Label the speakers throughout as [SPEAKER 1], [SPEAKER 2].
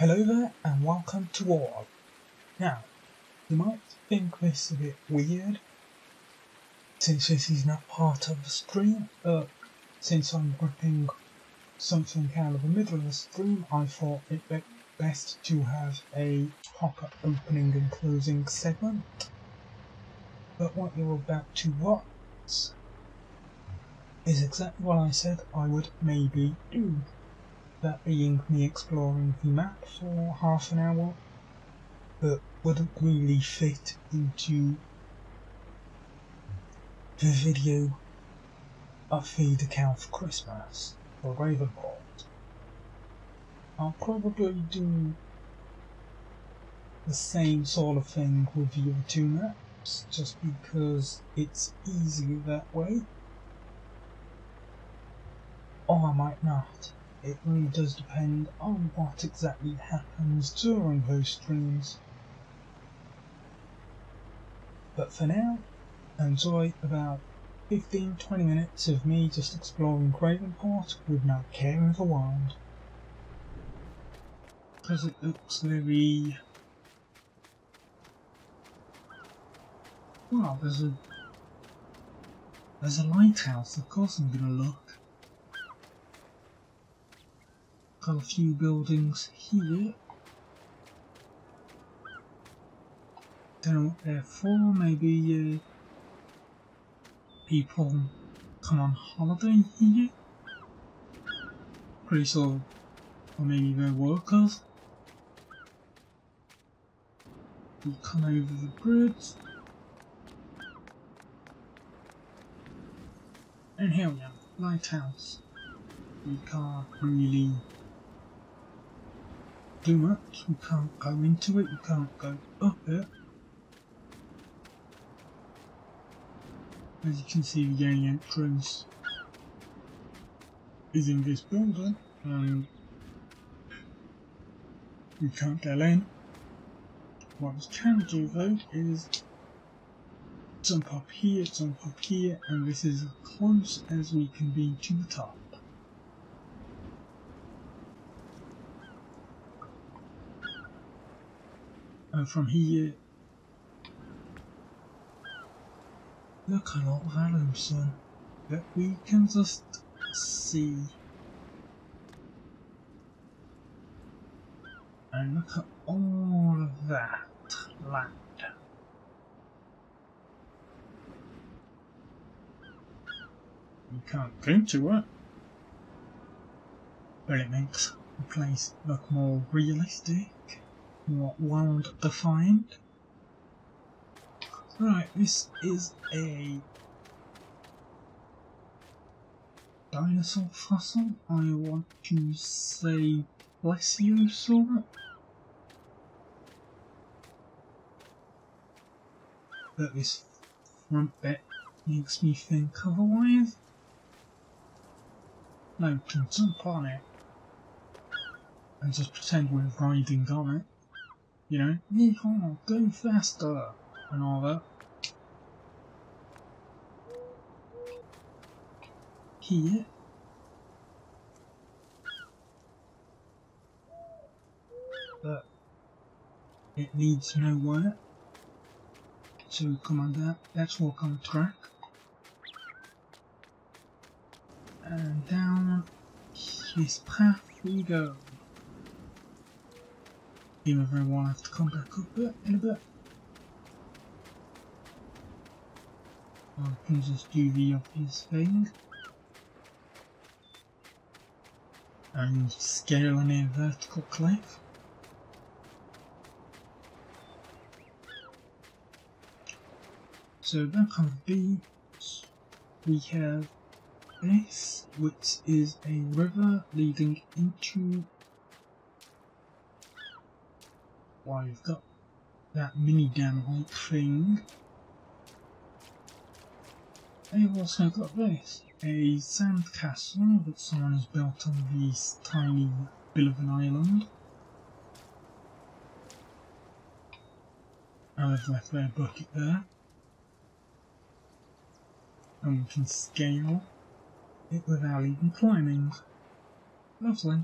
[SPEAKER 1] Hello there and welcome to War. Now, you might think this a bit weird since this is not part of the stream, but since I'm ripping something out of the middle of the stream, I thought it best to have a proper opening and closing segment. But what you're about to watch is exactly what I said I would maybe do. That being me exploring the map for half an hour, but wouldn't really fit into the video of the account for Christmas for Ravenport. I'll probably do the same sort of thing with the other two maps, just because it's easier that way. Or I might not. It really does depend on what exactly happens during those streams. But for now, enjoy about 15-20 minutes of me just exploring Ravenport with no care in the world. Because it looks very... well, there's a lighthouse, of course I'm gonna look. Got a few buildings here. Don't know what they're for, maybe people come on holiday here? Pretty sure, or maybe they're workers. We come over the bridge. And here we are, lighthouse. We can't really do much, we can't go into it, we can't go up it. As you can see, the only entrance is in this building, and we can't get in. What we can do though is jump up here, and this is as close as we can be to the top. And from here, look a lot of illusion that we can just see. And look at all of that land. You can't go to it, but it makes the place look more realistic, more world defined. Right, this is a dinosaur fossil. I want to say plesiosaur, but this front bit makes me think otherwise. No, we can jump on it and just pretend we're riding on it. You know, yeehaw, go faster, and all that. Here, but it leads nowhere, so we come on that. Let's walk on the track, and down this path we go. Even though we'll have to come back up it in a bit. I can just do the obvious thing and scale on a vertical cliff. So back on the beach we have this, which is a river leading into, well, you've got that mini dam like thing. And you've also got this, a sand castle that someone has built on this tiny bit of an island. And they've left their bucket there. And we can scale it without even climbing. Lovely.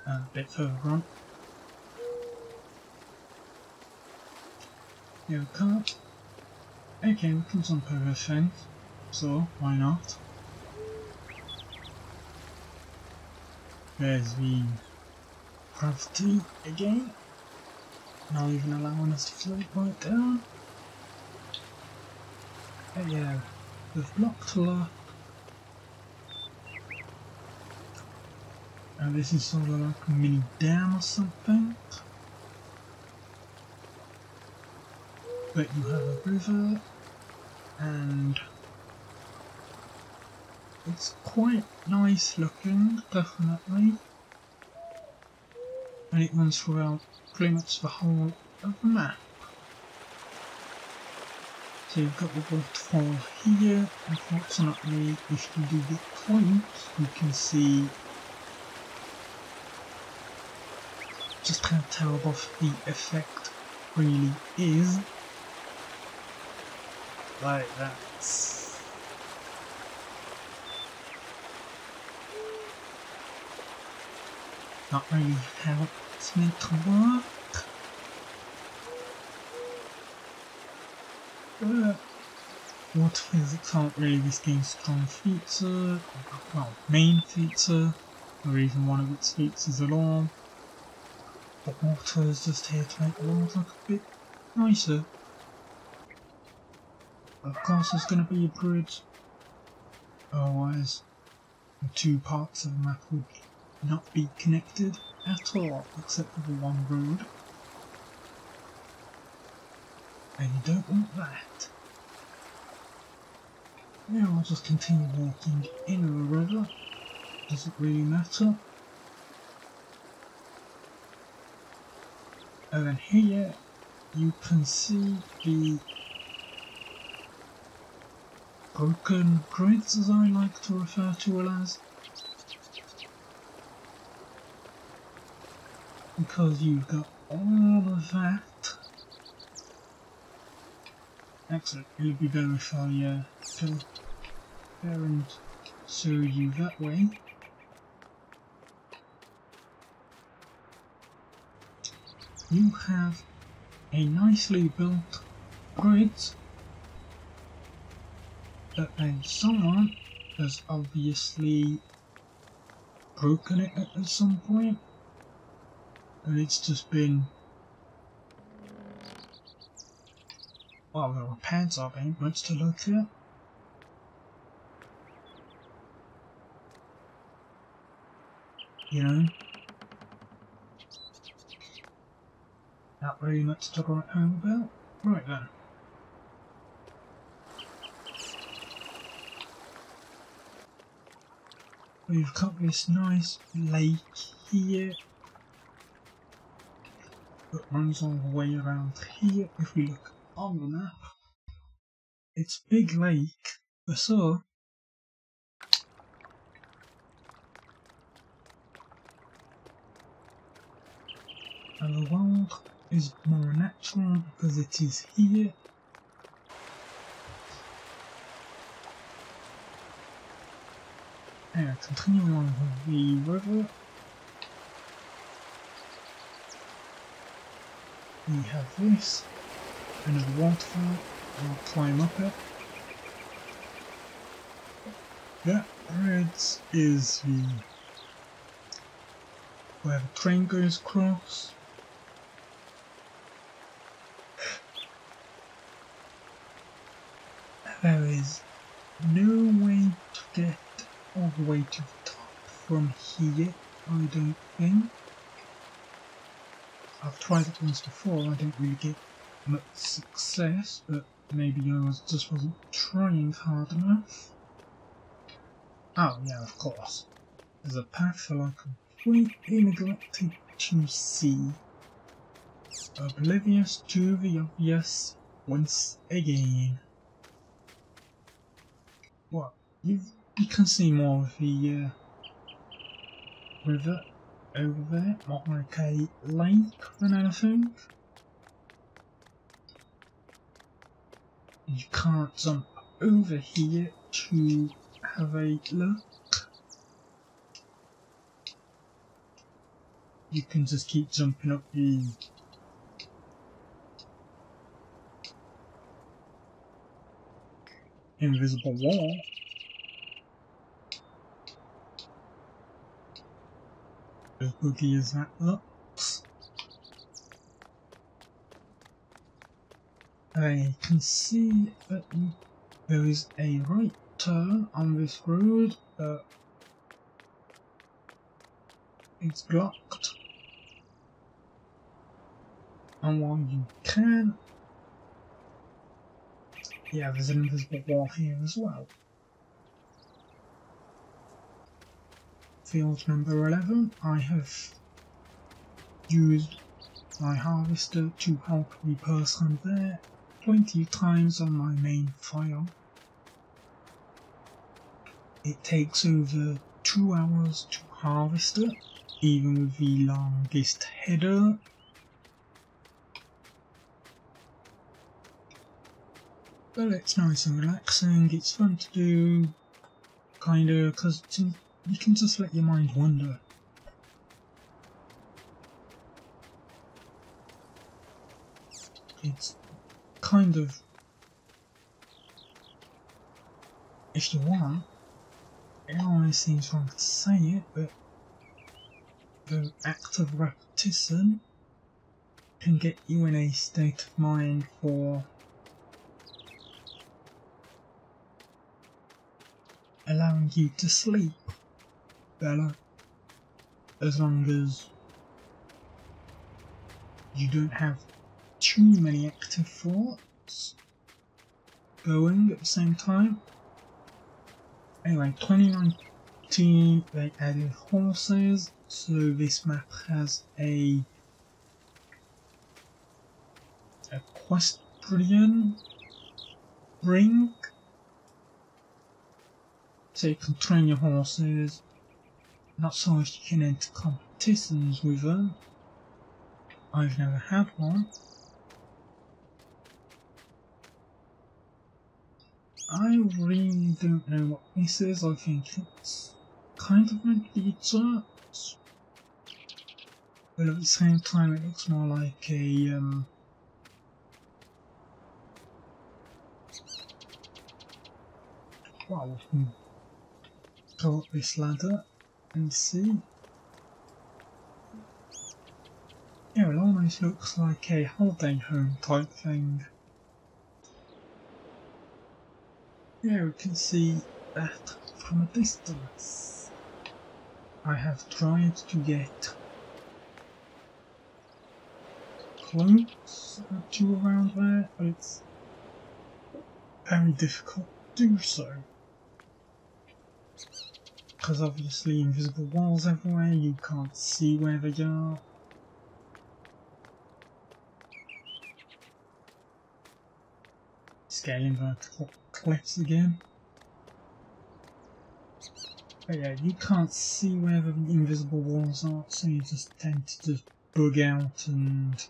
[SPEAKER 1] a bit further on. Yeah, we can't. Okay, we can jump over a fence, so why not? There's the gravity again, not even allowing us to float right down. But yeah, we've blocked a lot. And this is sort of like a mini dam or something. But you have a river, and it's quite nice looking, definitely. And it runs throughout pretty much the whole of the map. So you've got the waterfall here. Unfortunately, if you do get close, you can see just how terrible the effect really is. Like, that's not really how it's meant to work. But water physics aren't really this game's strong feature, well, main feature, or even one of its features at all. But water is just here to make the world look a bit nicer. Of course there's going to be a bridge, otherwise the two parts of the map would not be connected at all, except for the one road. And you don't want that. Now I'll just continue walking in the river, doesn't really matter. And then here you can see the broken grids, as I like to refer to it as. Because you've got all of that. Actually, it would be better if I go there and show you that way. You have a nicely built grid, but then someone has obviously broken it at some point, and it's just been, well, the repairs are ain't much to look at. You know, not really much to write home about. Right then. We've got this nice lake here that runs all the way around here. If we look on the map, it's a big lake, but so and the world is more natural because it is here. Anyway, continuing on with the river, we have this, another waterfall. I'll climb up it. That red is the where the train goes across. There is no way to get all the way to the top from here, I don't think. I've tried it once before, I didn't really get much success, but maybe I just wasn't trying hard enough. Oh yeah, of course. There's a path that I completely neglected to see. Oblivious to the obvious once again. Well, you can see more of the river over there, more like a lake than anything. You can't jump over here to have a look. you can just keep jumping up the invisible wall. As boogie as that looks. I can see that there is a right turn on this road, but it's blocked. And while you can, yeah, there's an invisible wall here as well. Field number 11, I have used my harvester to help the person there 20 times on my main file. It takes over 2 hours to harvest it, even with the longest header. But it's nice and relaxing, it's fun to do, kinda, because you can just let your mind wander. It's kind of, if you want, it always seems wrong to say it, but the act of repetition can get you in a state of mind for allowing you to sleep better, as long as you don't have too many active thoughts going at the same time. Anyway, 2019 they added horses, so this map has a equestrian ring, so you can train your horses. Not so much you can enter competitions with them. I've never had one. I really don't know what this is. I think it's kind of meant to be church, but at the same time it looks more like a well, we can go up this ladder and see. Yeah, it almost looks like a holiday home type thing. Yeah, we can see that from a distance. I have tried to get close to around there, but it's very difficult to do so. Because obviously invisible walls everywhere, you can't see where they are. Scaling vertical cliffs again. But yeah, you can't see where the invisible walls are, so you just tend to just bug out and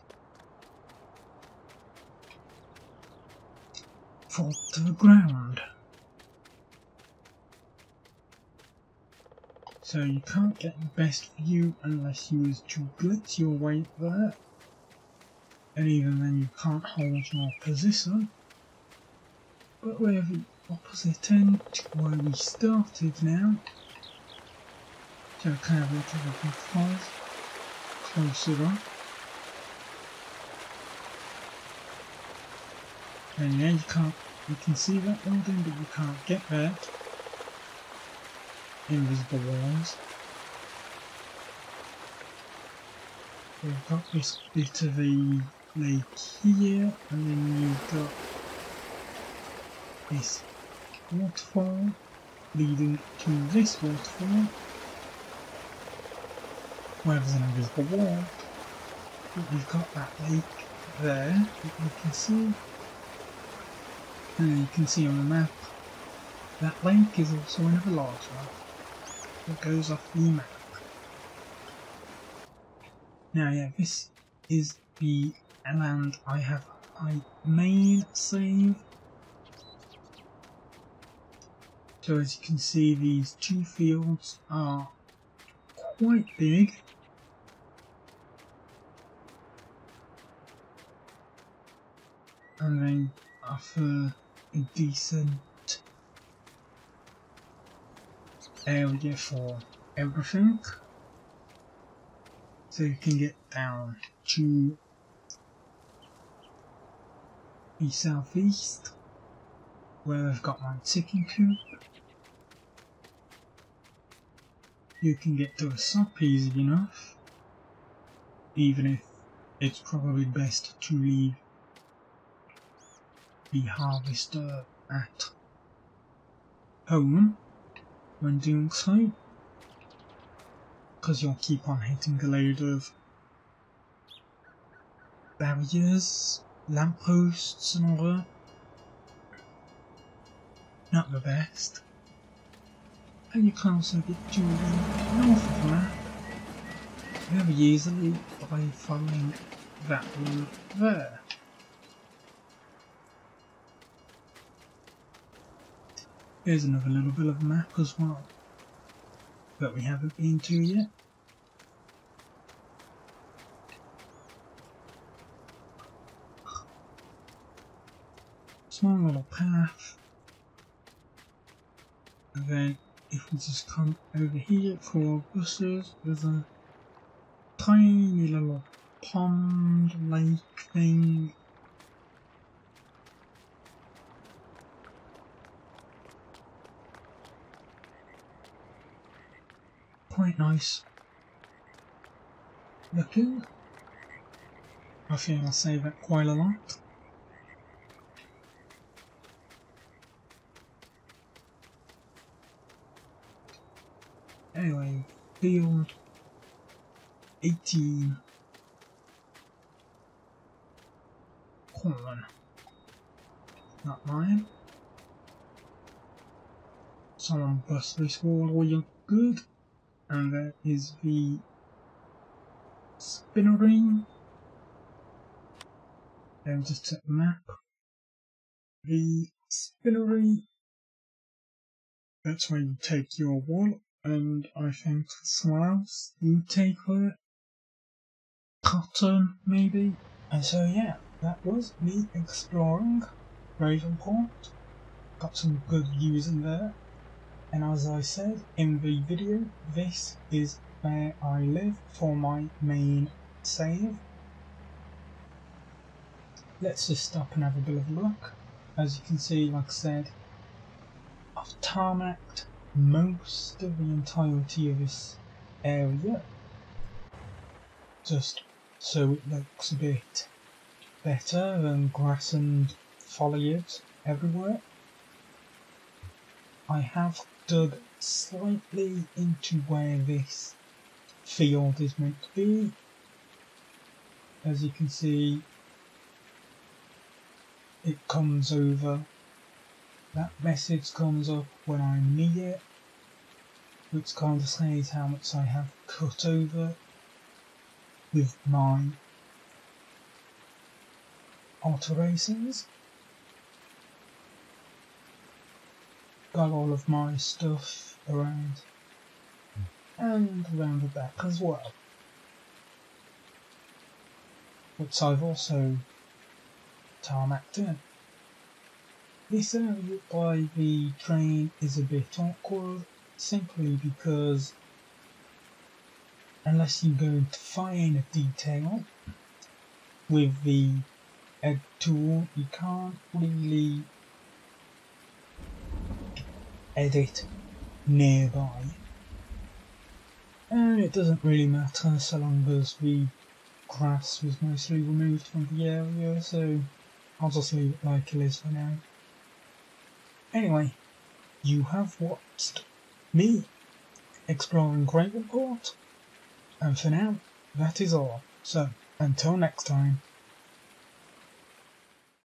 [SPEAKER 1] fall to the ground. So you can't get the best view unless you was to glitch your way there. And even then you can't hold your position. But we're the opposite end to where we started now. So we can have a little bit closer up. And yeah, you can see that building, but you can't get there. Invisible walls. We've got this bit of a lake here, and then you've got this waterfall leading to this waterfall, where there's an invisible wall. But you've got that lake there that you can see, and you can see on the map that lake is also another large one that goes off the map. Now yeah, this is the land I have my main save. So as you can see, these two fields are quite big. and they offer a decent area for everything. So you can get down to the southeast, where I've got my chicken coop. You can get to the shop easy enough, even if it's probably best to leave the harvester at home when doing so, because you'll keep on hitting a load of barriers, lampposts and all that. Not the best. And you can also get to the north of the map very easily by following that route there. Here's another little bit of a map as well that we haven't been to yet. Small little path. And then if we just come over here for buses, there's a tiny little pond, lake thing. Quite nice looking. I think I'll say that quite a lot. Anyway, field 18 corn, not mine. Someone bust this wall real good, and there is the spinnery. Then just check the map. The spinnery, that's where you take your wool. And I think somewhere else you take it. Cotton, maybe. And so yeah, that was me exploring Ravenport. Got some good views in there. And as I said in the video, this is where I live for my main save. Let's just stop and have a bit of a look. As you can see, like I said, I've tarmacked most of the entirety of this area, just so it looks a bit better than grass and foliage everywhere. I have dug slightly into where this field is meant to be. As you can see, it comes over. That message comes up when I'm near it, which kind of says how much I have cut over with my alterations. Got all of my stuff around and around the back as well, which I've also tarmacked in. This area by the train is a bit awkward, simply because unless you go into fine detail with the edit tool, you can't really edit nearby. And it doesn't really matter so long as the grass was mostly removed from the area, so I'll just leave it like it is for now. Anyway, you have watched me exploring Ravenport, and for now, that is all. So, until next time.